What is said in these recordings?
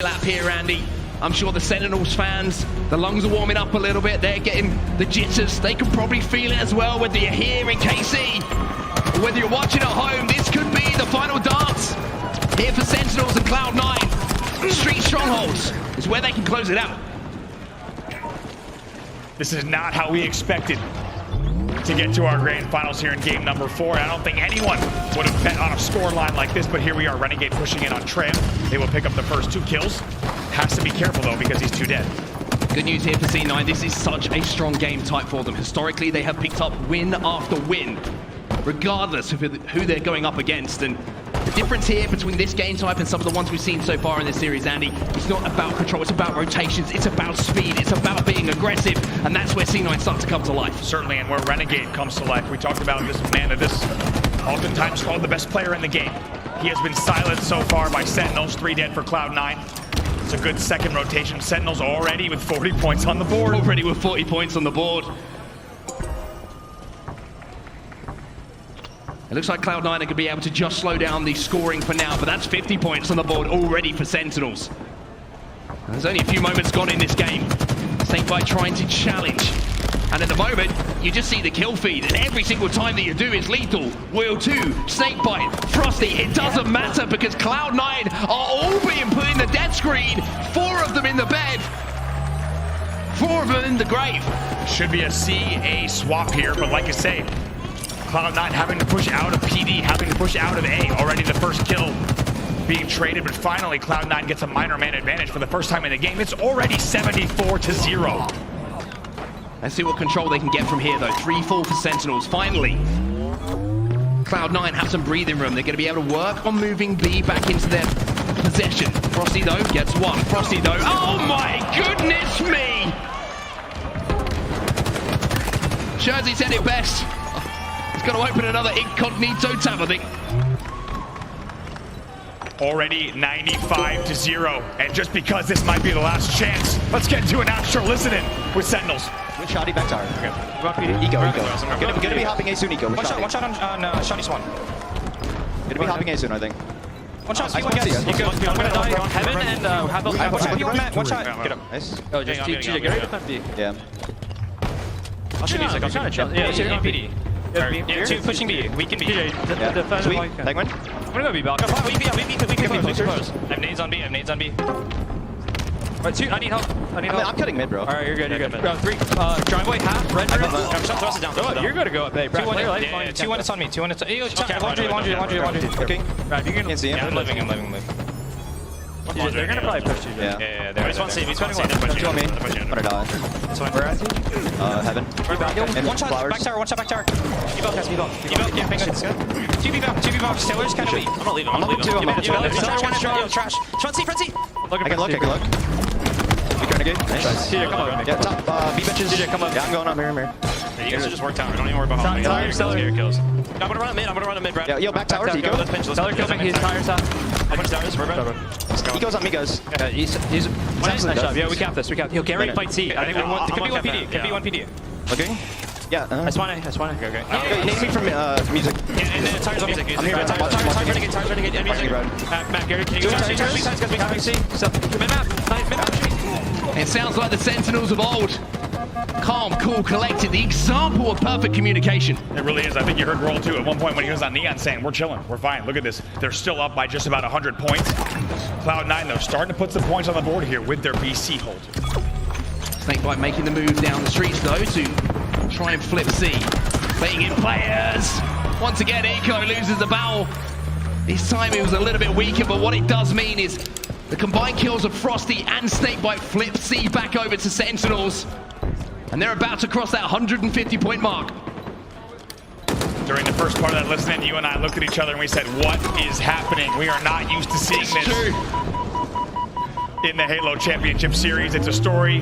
lap here, Andy. I'm sure the Sentinels fans, the lungs are warming up a little bit. They're getting the jitters. They can probably feel it as well, whether you're here in KC or whether you're watching at home. This could be the final dance here for Sentinels and Cloud9. Street Strongholds is where they can close it out. This is not how we expected to get to our grand finals here in game number 4. I don't think anyone would have bet on a scoreline like this, but here we are, Renegade pushing in on Tram. They will pick up the first 2 kills. Has to be careful though, because he's too dead. Good news here for C9. This is such a strong game type for them. Historically, they have picked up win after win, regardless of who they're going up against. And the difference here between this game type and some of the ones we've seen so far in this series, Andy, it's not about control, it's about rotations, it's about speed, it's about being aggressive, and that's where C9 starts to come to life. Certainly, and where Renegade comes to life. We talked about this man of this, oftentimes called the best player in the game. He has been silenced so far by Sentinels, 3 dead for Cloud9. It's a good second rotation. Sentinels already with 40 points on the board. Already with 40 points on the board. It looks like Cloud9 are going to be able to just slow down the scoring for now, but that's 50 points on the board already for Sentinels. And there's only a few moments gone in this game. Snakebite trying to challenge. And at the moment, you just see the kill feed, and every single time that you do is lethal. Wheel 2, Snakebite, Frosty, it doesn't matter because Cloud9 are all being put in the death screen. 4 of them in the bed. 4 of them in the grave. Should be a C-A swap here, but like I say, Cloud9 having to push out of PD, having to push out of A. Already the first kill being traded, but finally Cloud9 gets a minor man advantage for the first time in the game. It's already 74-0. Let's see what control they can get from here, though. 3-4 for Sentinels, finally. Cloud9 have some breathing room. They're going to be able to work on moving B back into their possession. Frosty, though, gets 1. Frosty, though, oh my goodness me! Jersey said it best. He's got to open another incognito tab, I think. Already 95-0, and just because this might be the last chance, let's get into an actual listening with Sentinels. Good shotty back tower. Okay. Eco. Gonna be hopping A soon, Eco. One shot on shotty swan. Gonna be hopping A soon, I think. One shot, I can see it. I'm gonna die. Heaven and have those. One shot. Get him. Nice. Oh, just TJ, get ready to plant B. Yeah. I'll shoot music. I'm trying to chill. Yeah, shoot PD. Yeah, 2 pushing B. We can B. Yeah. Sweet. Tagman. I'm gonna go B back. We can be close. I have nades on B. Right, 2. I need help. I'm cutting mid, bro. Alright, you're good. 3. Driveway, half, red. Thrust it down. You're good to go up A. 2-1. 2-1, it's on me. 2-1, it's on me. Laundry. Okay. Can't see him. Yeah, I'm living. They're gonna probably push you. Yeah. I just want to see. He's spending 1. Two on me. I'm gonna die. Where at you? Heaven. And one shot, back tower. Evolve, yeah, ping good. 2B box, Taylor's kind of weak. I'm not leaving. Trash. Front C. I can look. Renegade. Nice. TJ, come up. Yeah, top B benches. TJ, come up. Yeah, I'm going up here. You guys should just work tower. Don't even worry about how many kills. I'm gonna run a mid, Brad. Yeah, yo, back tower, Eco. Teller kills me, he's tire top. How much towers? We're Brad. Eco's on me, guys. He's nice shot. Yeah, we cap this. Yo, Gary fight C. I think we want. It could be 1 PD. Okay. Yeah. I spawn A. Okay. Name me from music. And tires on music. I'm here. Tires renegade, and music. Matt, Gary, can you go tires because we have C? Mid-map. It sounds like the Sentinels of old. Calm, cool, collected. The example of perfect communication. It really is. I think you heard Roll 2 at one point when he was on Neon saying, we're chilling, we're fine. Look at this. They're still up by just about 100 points. Cloud9, though, starting to put some points on the board here with their BC hold. Snakebite making the move down the streets, though, to try and flip C. Playing in players. Once again, Eco loses the battle. This time it was a little bit weaker, but what it does mean is the combined kills of Frosty and Snakebite flip C back over to Sentinels. And they're about to cross that 150-point mark. During the first part of that listening, you and I looked at each other and we said, what is happening? We are not used to seeing this in the Halo Championship Series. It's a story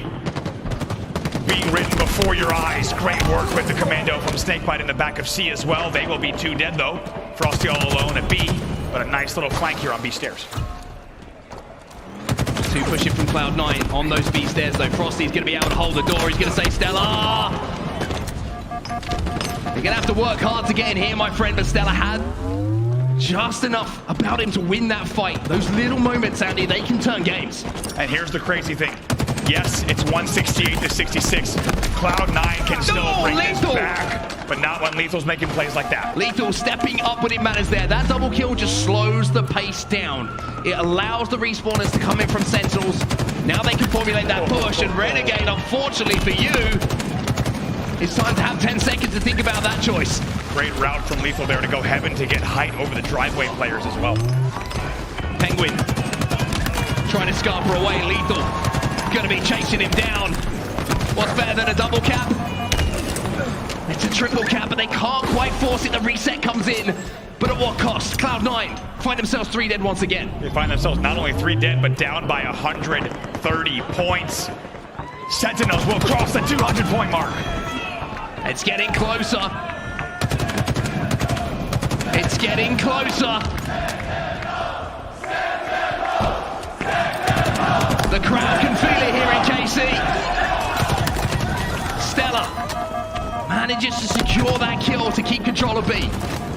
being written before your eyes. Great work with the commando from Snakebite in the back of C as well. They will be 2 dead, though. Frosty all alone at B, but a nice little flank here on B stairs. 2 pushing from Cloud9 on those B stairs, though. Frosty's going to be able to hold the door. He's going to say, Stella! You're going to have to work hard to get in here, my friend, but Stella had Just enough about him to win that fight. Those little moments, Andy, they can turn games. And here's the crazy thing. Yes, it's 168 to 66. Cloud9 can still bring this back, but not when Lethal's making plays like that. Lethal stepping up when it matters there. That double kill just slows the pace down. It allows the respawners to come in from Sentinels. Now they can formulate that push, and Renegade, unfortunately for you, it's time to have 10 seconds to think about that choice. Great route from Lethal there to go heaven to get height over the driveway players as well. Penguin trying to scamper away. Lethal gonna be chasing him down. What's better than a double cap? It's a triple cap, but they can't quite force it. The reset comes in, but at what cost? Cloud9 find themselves 3 dead once again. They find themselves not only 3 dead, but down by 130 points. Sentinels will cross the 200-point mark. It's getting closer. It's getting closer. The crowd can feel it here in KC. Stella manages to secure that kill to keep control of B.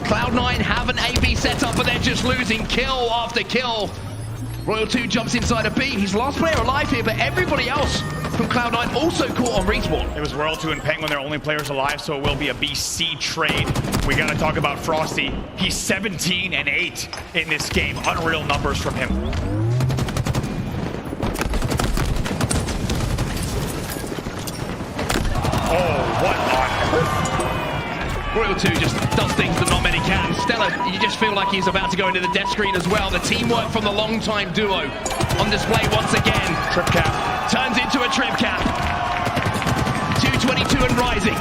Cloud9 have an AB set up, but they're just losing kill after kill. Royal 2 jumps inside of B. He's last player alive here, but everybody else from Cloud9 also caught on respawn. It was Royal 2 and Penguin, they're only players alive, so it will be a BC trade. We gotta talk about Frosty. He's 17 and 8 in this game. Unreal numbers from him. Oh, what on earth? Royal 2 just does things that not many can. Stella, you just feel like he's about to go into the death screen as well. The teamwork from the long-time duo on display once again. Trip cap. Turns into a trip cap. 222 and rising.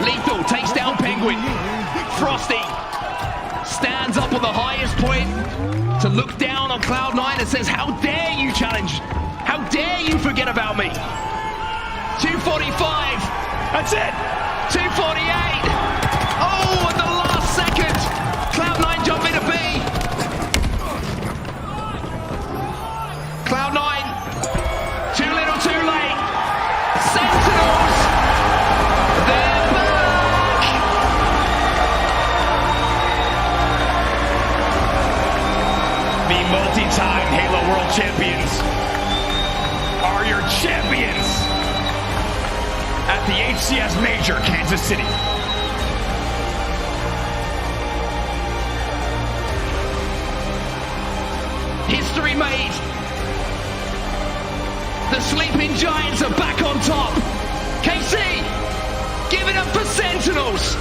Lethal takes down Penguin. Frosty stands up on the highest point to look down on Cloud9 and says, how dare you challenge? How dare you forget about me? 245. That's it. 248. Oh, at the last second, Cloud9 jump into B. Cloud9, too little, too late. Sentinels, they're back. The multi-time Halo World Champions are your champions at the HCS Major, Kansas City. History made. The sleeping giants are back on top. KC, give it up for Sentinels.